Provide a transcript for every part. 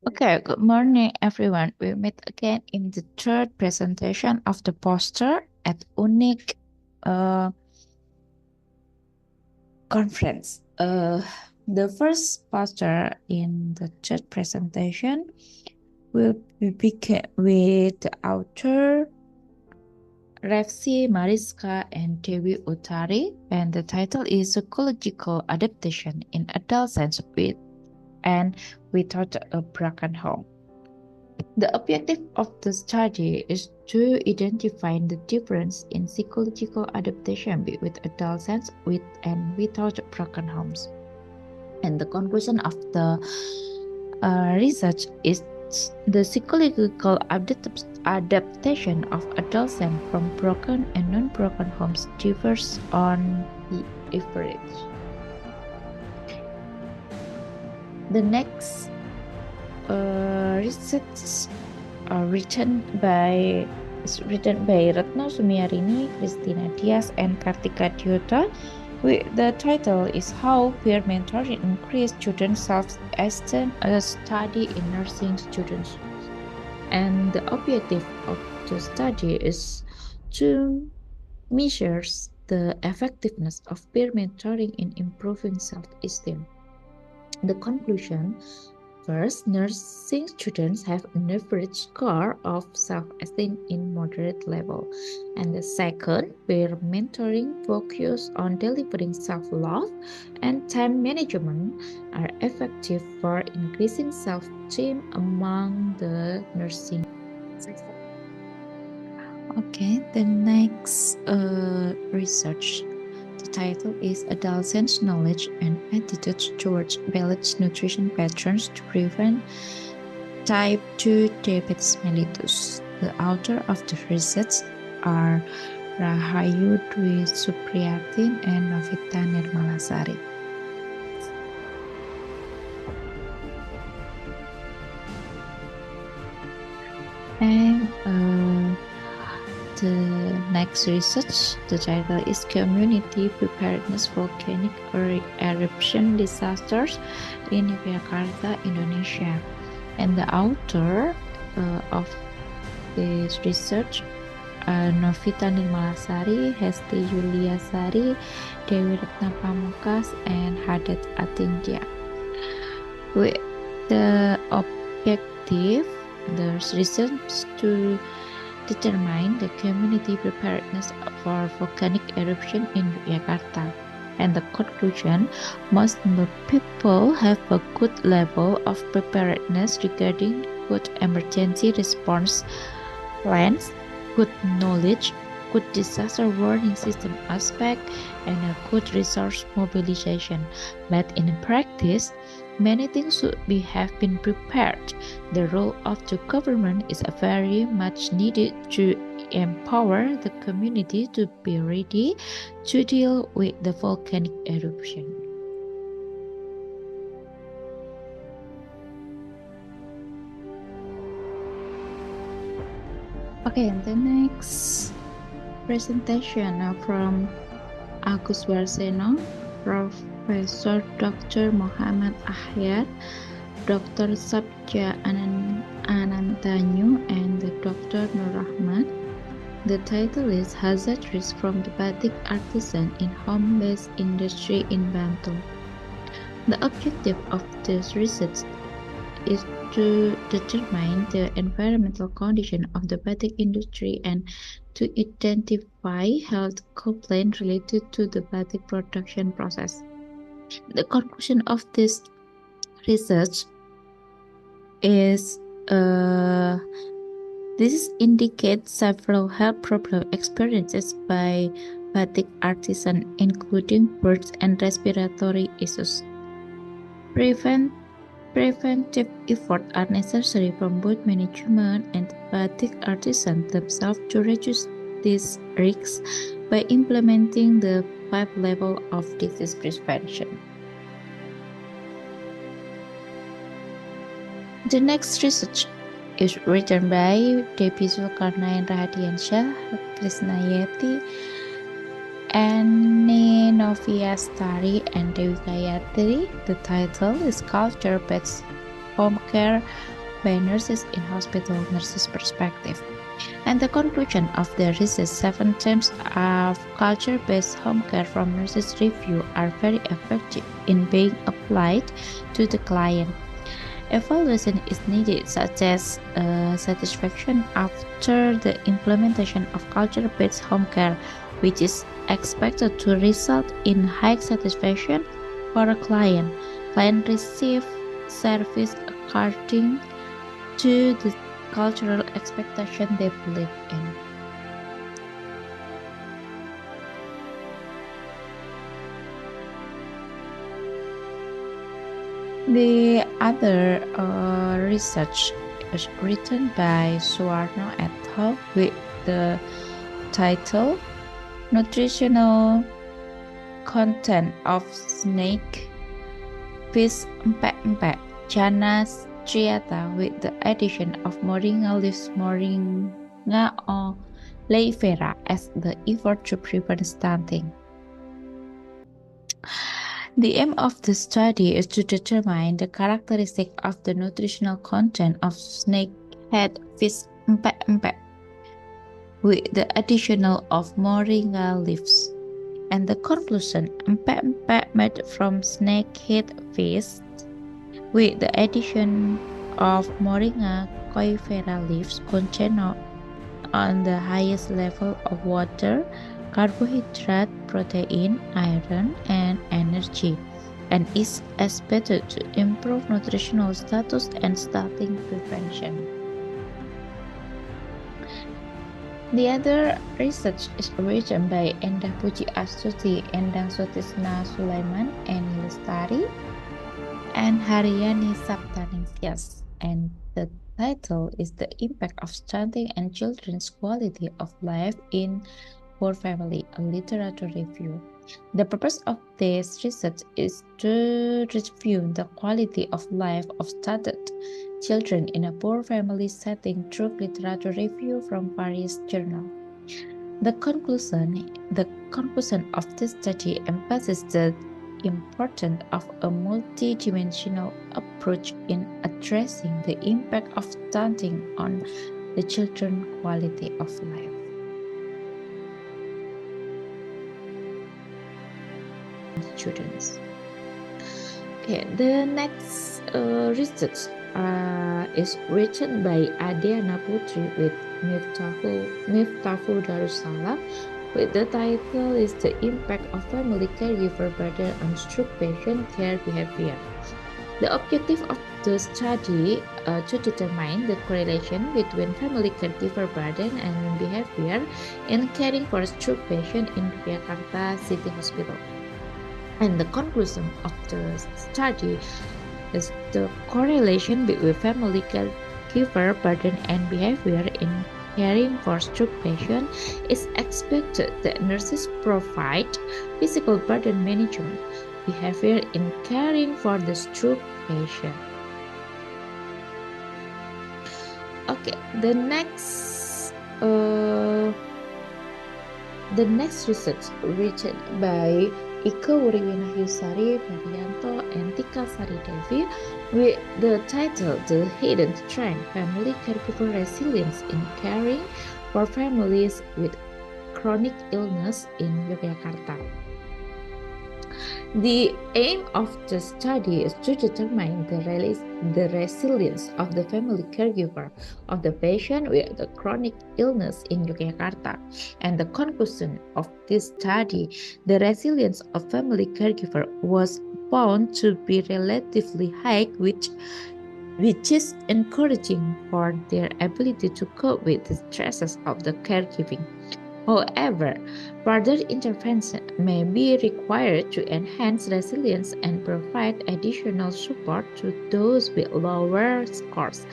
Okay, good morning, everyone. We meet again in the third presentation of the poster at UNICHS conference. The first poster in the third presentation will begin with the author Revsi Mariska and Dewi Utari, and the title is Psychological Adaptation in Adolescence with and Without a Broken Home. The objective of the study is to identify the difference in psychological adaptation between adolescents with and without broken homes. And the conclusion of the research is the psychological adaptation of adolescents from broken and non-broken homes differs on the average. The next research written by Retno Sumiarini, Christina Diaz, and Kartika Diota. The title is How Peer Mentoring Increase Student Self-Esteem, a study in nursing students. And the objective of the study is to measure the effectiveness of peer mentoring in improving self-esteem. The conclusion: first, nursing students have an average score of self-esteem in moderate level. And the second, peer mentoring focus on delivering self-love and time management are effective for increasing self-esteem among the nursing. Okay, the next research. The title is Adolescents' Knowledge and Attitudes Towards Balanced Nutrition Patterns to Prevent Type 2 Diabetes Mellitus. The author of the research are Rahayu Dwi Supriyatin and Novita Nirmalasari. And the next research, the title is Community Preparedness Volcanic Eruption Disasters in Yogyakarta, Indonesia. And the author of this research are Novita Nirmalasari, Hesti Yuliasari, Dewi Retna Pamungkas, and Hadat Atindya. With the objective, the research to determine the community preparedness for volcanic eruption in Yogyakarta. And the conclusion: most people have a good level of preparedness regarding good emergency response plans, good knowledge, good disaster warning system aspect, and a good resource mobilization. But in practice, many things should have been prepared. The role of the government is very much needed to empower the community to be ready to deal with the volcanic eruption. Okay, the next presentation from Agus Warseno, Professor Dr. Muhammad Ahyar, Dr. Sabja Anantanyu, and Dr. Nur Rahman. The title is Hazard Risk from the Batik Artisan in Home-Based Industry in Bantul. The objective of this research is to determine the environmental condition of the batik industry and to identify health complaints related to the batik production process. The conclusion of this research is this indicates several health problem experiences by batik artisans, including birth and respiratory issues. Preventive efforts are necessary from both management and batik artisans themselves to reduce these risks by implementing the 5 levels of disease prevention. The next research is written by Devi Zulkarnain Rahadiansyah, Krishnayati, Anne Noviastari, and Dewi Gayatri. The title is Culture-Based Home Care by nurses in hospital nurses' perspective. And the conclusion of the research 7 terms of culture-based home care from nurses' review are very effective in being applied to the client. Evaluation is needed, such as satisfaction after the implementation of culture-based home care, which is expected to result in high satisfaction for a client. Client receive service according to the cultural expectation they believe in. The other research is written by Suwarno et al. With the title Nutritional Content of Snake Fish Empek-empek Jana striata with the addition of moringa leaves moringa oleifera as the effort to prevent stunting. The aim of the study is to determine the characteristic of the nutritional content of snakehead fish empek-empek with the addition of moringa leaves. And the conclusion, empek-empek made from snakehead fish with the addition of moringa oleifera leaves contain on the highest level of water, carbohydrate, protein, iron, and energy, and is expected to improve nutritional status and stunting prevention. The other research is written by Endah Puji Astuti, Endang Sutisna Sulaiman, Eni Lestari, and Haryani Saptaningsyas, and the title is The Impact of Stunting and Children's Quality of Life in Poor Family, a literature review. The purpose of this research is to review the quality of life of stunted children in a poor family setting through literature review from various journals. The conclusion of this study emphasizes the importance of a multidimensional approach in addressing the impact of stunting on the children's quality of life. Students. Okay, the next research is written by Adiana Putri with Miftahul Darussalam, with the title is The Impact of Family Caregiver Burden on Stroke Patient Care Behavior. The objective of the study to determine the correlation between family caregiver burden and behavior in caring for a stroke patient in Jakarta City Hospital. And the conclusion of the study is the correlation between family caregiver burden and behavior in caring for stroke patients is expected that nurses provide physical burden management behavior in caring for the stroke patient. Okay, the next research written by Ika Wuriwinahusari Varianto and Tika Sari Devi with the title The Hidden Strength Family Caregiver Resilience in Caring for Families with Chronic Illness in Yogyakarta. The aim of the study is to determine the resilience of the family caregiver of the patient with the chronic illness in Yogyakarta. And the conclusion of this study, the resilience of family caregiver was found to be relatively high, which is encouraging for their ability to cope with the stresses of the caregiving. However, further intervention may be required to enhance resilience and provide additional support to those with lower scores.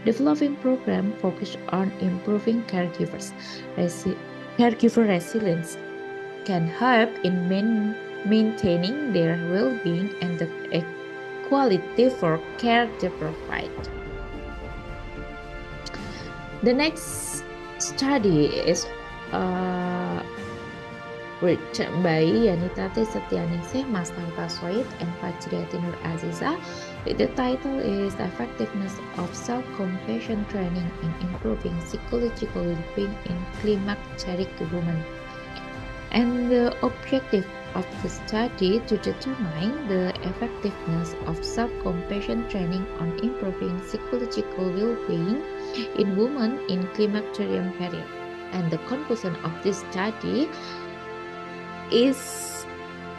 Developing programs focused on improving caregiver resilience can help in maintaining their well-being and the quality for care they provide. The next study is written by Yanita T. Setianingsih, Mas Tanta Soid, and Fajriati Nur Aziza The title is Effectiveness of Self-Compassion Training in Improving Psychological Well-being in Climacteric Women. And the objective of the study to determine the effectiveness of self-compassion training on improving psychological well-being in women in climacterium period. And the conclusion of this study is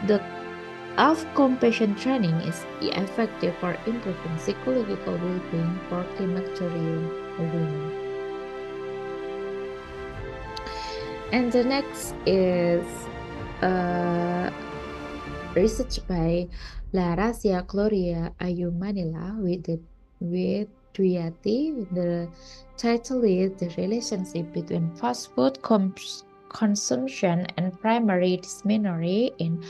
the self-compassion training is effective for improving psychological well-being for climacterium women. And the next is research by Larasia Gloria Ayu Manila with Duyati. The title is The Relationship Between Fast Food Consumption and Primary Dysmenorrhea in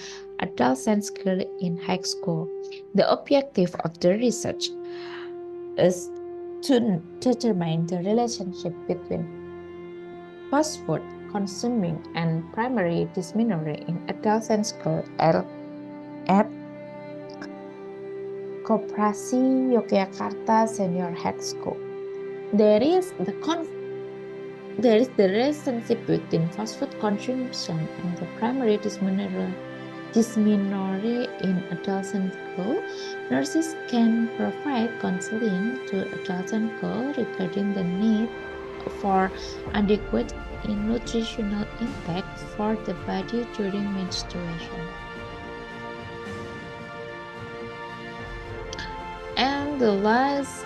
Adolescent Girls in High School. The objective of the research is to determine the relationship between fast food consuming and primary dysmenorrhea in adolescent girls at Koperasi Yogyakarta Senior High School. There is the relationship between fast food consumption and the primary dysmenorrhea in adolescent girls. Nurses can provide counseling to adolescent girls regarding the need for adequate nutritional intake for the body during menstruation. And the last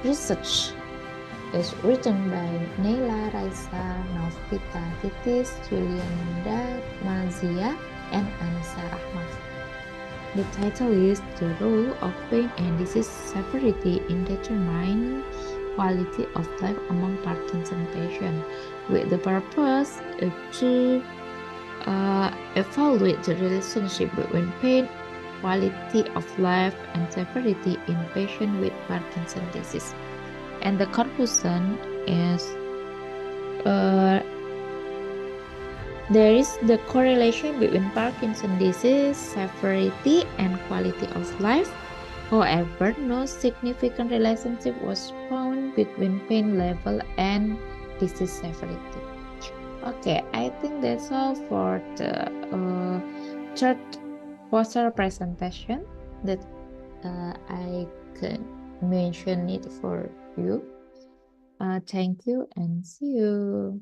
research is written by Neila Raisa, Novita Titis, Julianda Mazia, and Anissa Rahmat. The title is The Role of Pain and Disease Severity in Determining Quality of Life Among Parkinson Patients, with the purpose to evaluate the relationship between pain, quality of life, and severity in patients with Parkinson's disease. And the conclusion is there is the correlation between Parkinson's disease severity and quality of life. However, no significant relationship was found between pain level and disease severity. Okay, I think that's all for the third poster presentation that I can mention it for you. Thank you and see you.